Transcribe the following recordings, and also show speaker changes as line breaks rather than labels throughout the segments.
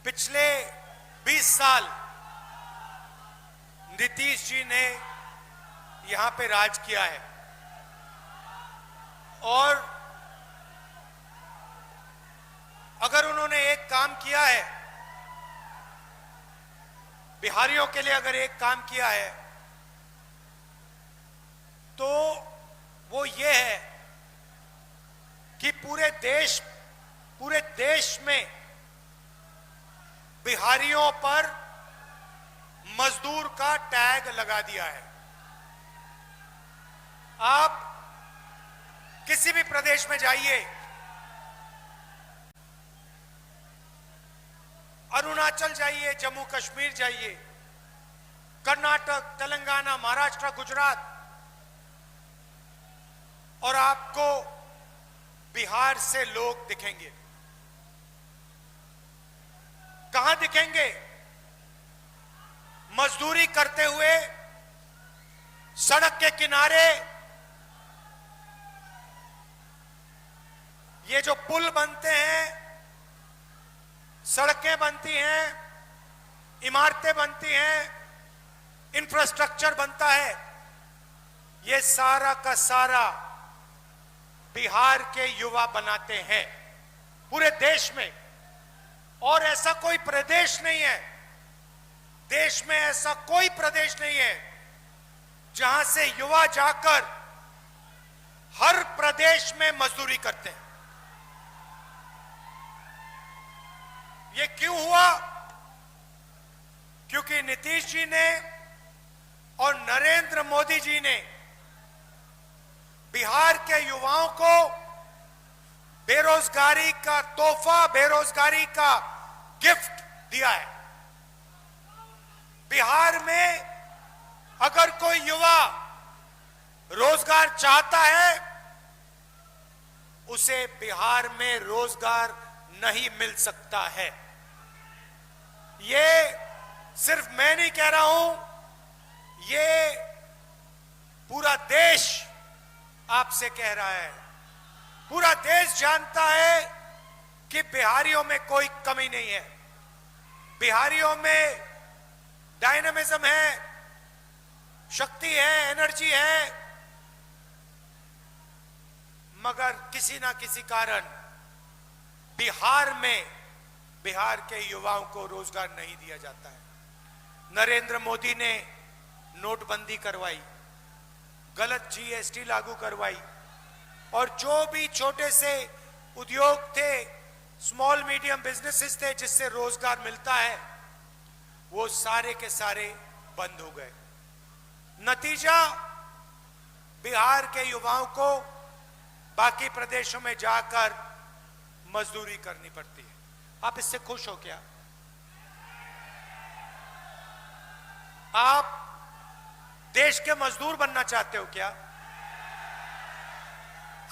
पिछले 20 साल नीतीश जी ने यहां पे राज किया है और अगर उन्होंने एक काम किया है, बिहारियों के लिए अगर एक काम किया है तो वो ये है कि पूरे देश में बिहारियों पर मजदूर का टैग लगा दिया है। आप किसी भी प्रदेश में जाइए, अरुणाचल जाइए, जम्मू कश्मीर जाइए, कर्नाटक, तेलंगाना, महाराष्ट्र, गुजरात, और आपको बिहार से लोग दिखेंगे। कहां दिखेंगे? मजदूरी करते हुए सड़क के किनारे। ये जो पुल बनते हैं, सड़कें बनती हैं, इमारतें बनती हैं, इंफ्रास्ट्रक्चर बनता है, ये सारा का सारा बिहार के युवा बनाते हैं पूरे देश में। और ऐसा कोई प्रदेश नहीं है, देश में ऐसा कोई प्रदेश नहीं है जहां से युवा जाकर हर प्रदेश में मजदूरी करते हैं। ये क्यों हुआ? क्योंकि नीतीश जी ने और नरेंद्र मोदी जी ने बिहार के युवाओं को बेरोजगारी का तोहफा, बेरोजगारी का गिफ्ट दिया है। बिहार में अगर कोई युवा रोजगार चाहता है, उसे बिहार में रोजगार नहीं मिल सकता है। ये सिर्फ मैं नहीं कह रहा हूं, ये पूरा देश आपसे कह रहा है। पूरा देश जानता है कि बिहारियों में कोई कमी नहीं है। बिहारियों में डायनामिज्म है, शक्ति है, एनर्जी है, मगर किसी ना किसी कारण बिहार के युवाओं को रोजगार नहीं दिया जाता है। नरेंद्र मोदी ने नोटबंदी करवाई, गलत जीएसटी लागू करवाई, और जो भी छोटे से उद्योग थे, स्मॉल मीडियम बिजनेसेस थे जिससे रोजगार मिलता है, वो सारे के सारे बंद हो गए। नतीजा, बिहार के युवाओं को बाकी प्रदेशों में जाकर मजदूरी करनी पड़ती है। आप इससे खुश हो क्या? आप देश के मजदूर बनना चाहते हो क्या?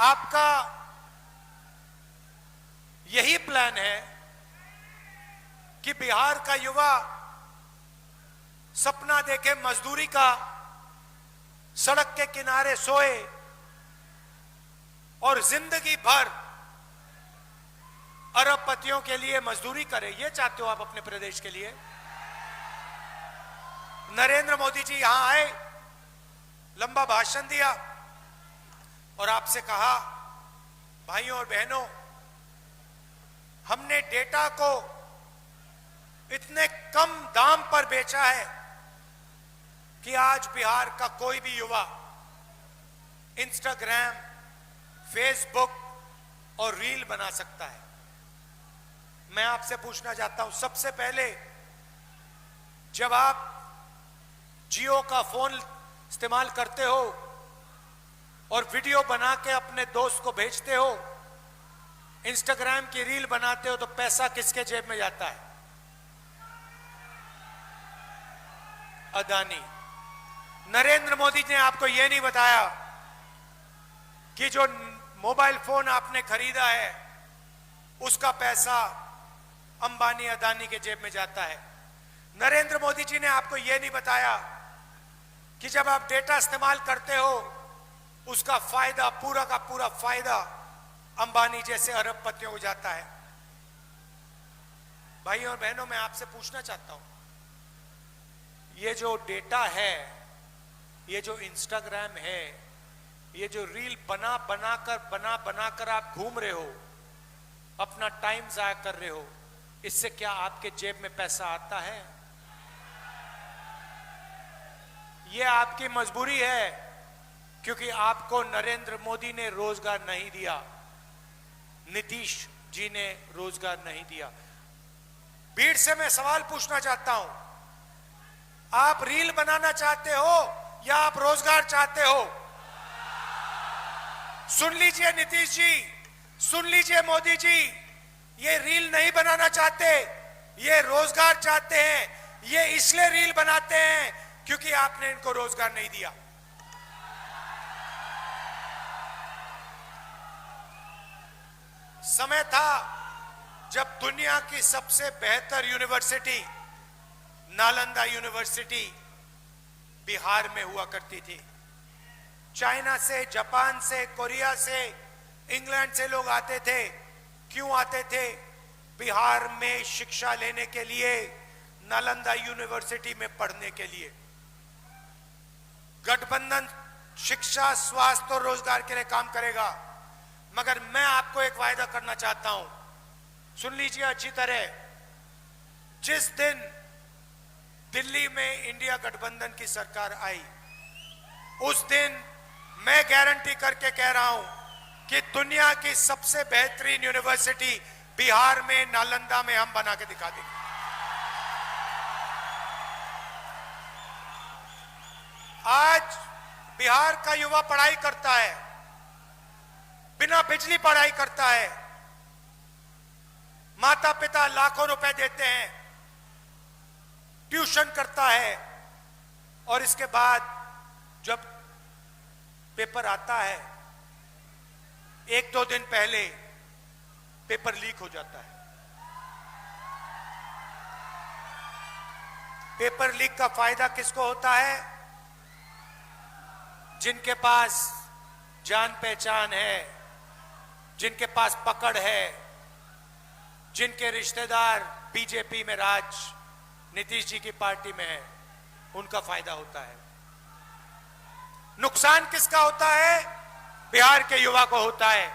आपका यही प्लान है कि बिहार का युवा सपना देखे मजदूरी का, सड़क के किनारे सोए और जिंदगी भर अरबपतियों के लिए मजदूरी करे? ये चाहते हो आप अपने प्रदेश के लिए? नरेंद्र मोदी जी यहां आए, लंबा भाषण दिया और आपसे कहा, भाइयों और बहनों, हमने डेटा को इतने कम दाम पर बेचा है कि आज बिहार का कोई भी युवा इंस्टाग्राम, फेसबुक और रील बना सकता है। मैं आपसे पूछना चाहता हूं, सबसे पहले जब आप जियो का फोन इस्तेमाल करते हो और वीडियो बना के अपने दोस्त को भेजते हो, इंस्टाग्राम की रील बनाते हो, तो पैसा किसके जेब में जाता है? अदानी। नरेंद्र मोदी ने आपको यह नहीं बताया कि जो मोबाइल फोन आपने खरीदा है उसका पैसा अंबानी, अदानी के जेब में जाता है। नरेंद्र मोदी जी ने आपको यह नहीं बताया कि जब आप डेटा इस्तेमाल करते हो उसका फायदा, पूरा का पूरा फायदा अंबानी जैसे अरबपतियों को जाता है। भाई और बहनों, मैं आपसे पूछना चाहता हूं, ये जो डेटा है, ये जो इंस्टाग्राम है, ये जो रील बना बनाकर आप घूम रहे हो, अपना टाइम जाया कर रहे हो, इससे क्या आपके जेब में पैसा आता है? ये आपकी मजबूरी है, क्योंकि आपको नरेंद्र मोदी ने रोजगार नहीं दिया, नीतीश जी ने रोजगार नहीं दिया। भीड़ से मैं सवाल पूछना चाहता हूं, आप रील बनाना चाहते हो या आप रोजगार चाहते हो? सुन लीजिए नीतीश जी, सुन लीजिए मोदी जी, ये रील नहीं बनाना चाहते, ये रोजगार चाहते हैं। ये इसलिए रील बनाते हैं क्योंकि आपने इनको रोजगार नहीं दिया। समय था जब दुनिया की सबसे बेहतर यूनिवर्सिटी नालंदा यूनिवर्सिटी बिहार में हुआ करती थी। चाइना से, जापान से, कोरिया से, इंग्लैंड से लोग आते थे। क्यों आते थे? बिहार में शिक्षा लेने के लिए, नालंदा यूनिवर्सिटी में पढ़ने के लिए। गठबंधन शिक्षा, स्वास्थ्य और रोजगार के लिए काम करेगा, मगर मैं आपको एक वायदा करना चाहता हूं, सुन लीजिए अच्छी तरह। जिस दिन दिल्ली में इंडिया गठबंधन की सरकार आई, उस दिन मैं गारंटी करके कह रहा हूं कि दुनिया की सबसे बेहतरीन यूनिवर्सिटी बिहार में, नालंदा में हम बना के दिखा देंगे। आज बिहार का युवा पढ़ाई करता है, बिना बिजली पढ़ाई करता है। माता पिता लाखों रुपए देते हैं, ट्यूशन करता है, और इसके बाद जब पेपर आता है, एक दो दिन पहले पेपर लीक हो जाता है। पेपर लीक का फायदा किसको होता है? जिनके पास जान पहचान है, जिनके पास पकड़ है, जिनके रिश्तेदार बीजेपी में, नीतीश जी की पार्टी में है, उनका फायदा होता है। नुकसान किसका होता है? बिहार के युवा को होता है।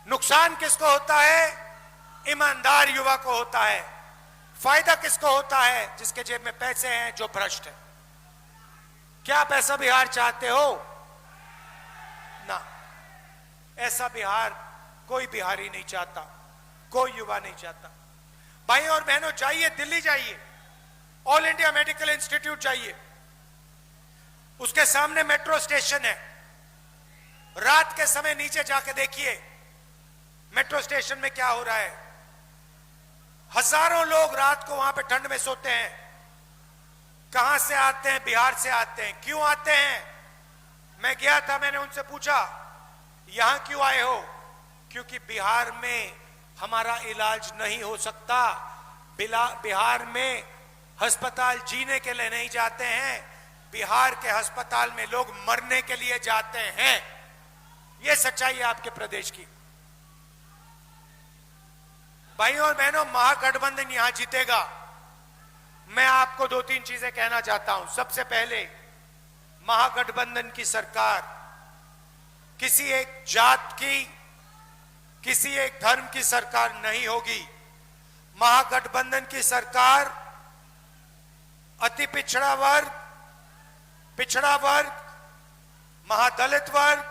नुकसान किसको होता है? ईमानदार युवा को होता है। फायदा किसको होता है? जिसके जेब में पैसे हैं, जो भ्रष्ट है। क्या आप ऐसा बिहार चाहते हो? ना, ऐसा बिहार कोई बिहारी नहीं चाहता, कोई युवा नहीं चाहता। भाई और बहनों, जाइए दिल्ली, जाइए ऑल इंडिया मेडिकल इंस्टीट्यूट जाइए, उसके सामने मेट्रो स्टेशन है। रात के समय नीचे जाके देखिए मेट्रो स्टेशन में क्या हो रहा है। हजारों लोग रात को वहां पे ठंड में सोते हैं। कहां से आते हैं? बिहार से आते हैं। क्यों आते हैं? मैं गया था, मैंने उनसे पूछा यहां क्यों आए हो? क्योंकि बिहार में हमारा इलाज नहीं हो सकता। बिहार में अस्पताल जीने के लिए नहीं जाते हैं, बिहार के अस्पताल में लोग मरने के लिए जाते हैं। यह सच्चाई है आपके प्रदेश की। भाइयों और बहनों, महागठबंधन यहां जीतेगा। मैं आपको दो तीन चीजें कहना चाहता हूं। सबसे पहले, महागठबंधन की सरकार किसी एक जात की, किसी एक धर्म की सरकार नहीं होगी। महागठबंधन की सरकार अति पिछड़ा वर्ग, पिछड़ा वर्ग, महादलित वर्ग,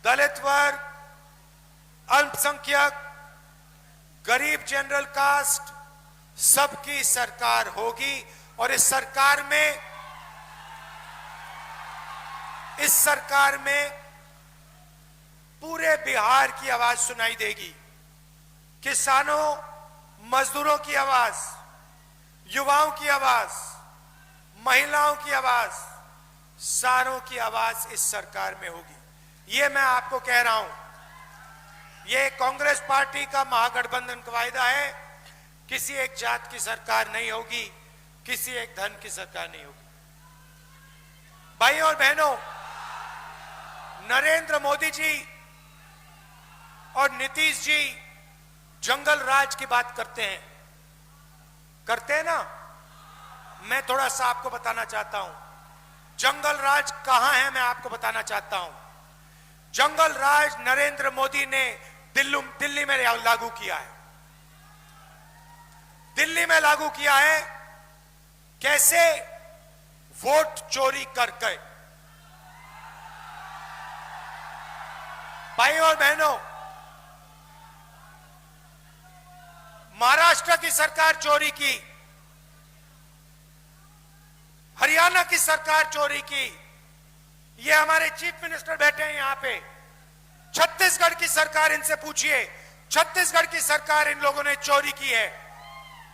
दलित वर्ग, अल्पसंख्यक, गरीब, जनरल कास्ट, सबकी सरकार होगी। और इस सरकार में पूरे बिहार की आवाज सुनाई देगी। किसानों, मजदूरों की आवाज, युवाओं की आवाज, महिलाओं की आवाज, सारों की आवाज इस सरकार में होगी। ये मैं आपको कह रहा हूं। ये कांग्रेस पार्टी का महागठबंधन का वायदा है। किसी एक जात की सरकार नहीं होगी, किसी एक धर्म की सरकार नहीं होगी। भाइयों और बहनों, नरेंद्र मोदी जी और नीतीश जी जंगल राज की बात करते हैं ना। मैं थोड़ा सा आपको बताना चाहता हूं, जंगल राज कहां है, मैं आपको बताना चाहता हूं। जंगल राज नरेंद्र मोदी ने दिल्ली में लागू किया है। दिल्ली में लागू किया है। कैसे? वोट चोरी करके। भाई और बहनों, महाराष्ट्र की सरकार चोरी की, हरियाणा की सरकार चोरी की, ये हमारे चीफ मिनिस्टर बैठे हैं यहां पे। छत्तीसगढ़ की सरकार, इनसे पूछिए, छत्तीसगढ़ की सरकार इन लोगों ने चोरी की है।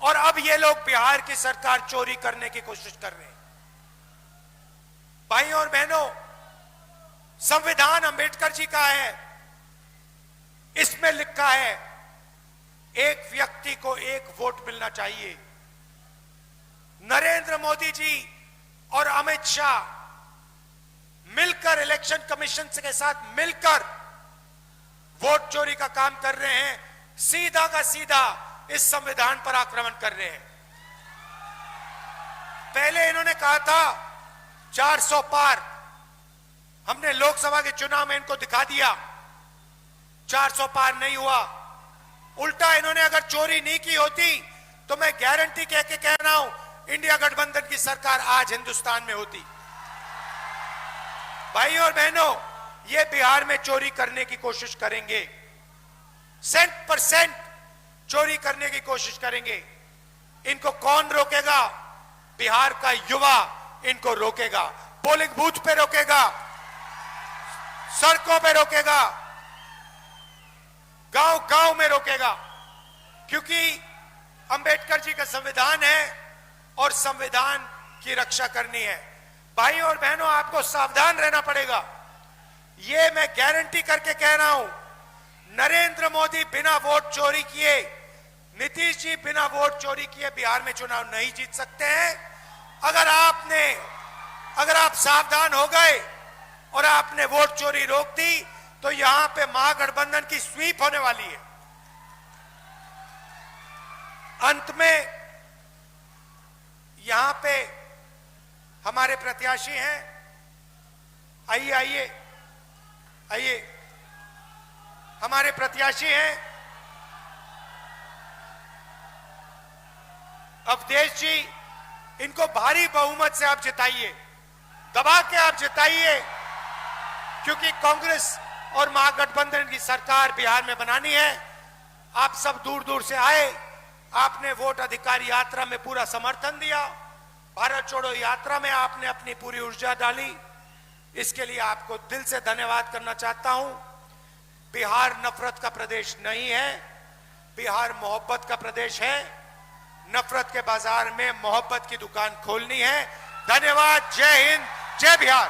और अब ये लोग बिहार की सरकार चोरी करने की कोशिश कर रहे हैं। भाई और बहनों, संविधान अंबेडकर जी का है, इसमें लिखा है एक व्यक्ति को एक वोट मिलना चाहिए। नरेंद्र मोदी जी और अमित शाह मिलकर इलेक्शन कमीशन के साथ मिलकर वोट चोरी का काम कर रहे हैं। सीधा का सीधा इस संविधान पर आक्रमण कर रहे हैं। पहले इन्होंने कहा था 400 पार, हमने लोकसभा के चुनाव में इनको दिखा दिया 400 पार नहीं हुआ। उल्टा इन्होंने अगर चोरी नहीं की होती तो मैं गारंटी कह के कह रहा हूं इंडिया गठबंधन की सरकार आज हिंदुस्तान में होती। भाई और बहनों, ये बिहार में चोरी करने की कोशिश करेंगे, 100% चोरी करने की कोशिश करेंगे। इनको कौन रोकेगा? बिहार का युवा इनको रोकेगा। पोलिंग बूथ पे रोकेगा, सड़कों पे रोकेगा, गांव गांव में रोकेगा, क्योंकि अंबेडकर जी का संविधान है और संविधान की रक्षा करनी है। भाई और बहनों, आपको सावधान रहना पड़ेगा। ये मैं गारंटी करके कह रहा हूं, नरेंद्र मोदी बिना वोट चोरी किए, नीतीश जी बिना वोट चोरी किए बिहार में चुनाव नहीं जीत सकते हैं। अगर आप सावधान हो गए और आपने वोट चोरी रोक दी तो यहां पे महागठबंधन की स्वीप होने वाली है। अंत में यहां पे हमारे प्रत्याशी हैं, आइए आइए आइए, हमारे प्रत्याशी हैं अवधेश जी। इनको भारी बहुमत से आप जिताइए, दबा के आप जिताइए, क्योंकि कांग्रेस और महागठबंधन की सरकार बिहार में बनानी है। आप सब दूर दूर से आए, आपने वोट अधिकार यात्रा में पूरा समर्थन दिया, भारत छोड़ो यात्रा में आपने अपनी पूरी ऊर्जा डाली, इसके लिए आपको दिल से धन्यवाद करना चाहता हूं। बिहार नफरत का प्रदेश नहीं है, बिहार मोहब्बत का प्रदेश है। नफरत के बाजार में मोहब्बत की दुकान खोलनी है। धन्यवाद। जय हिंद, जय बिहार।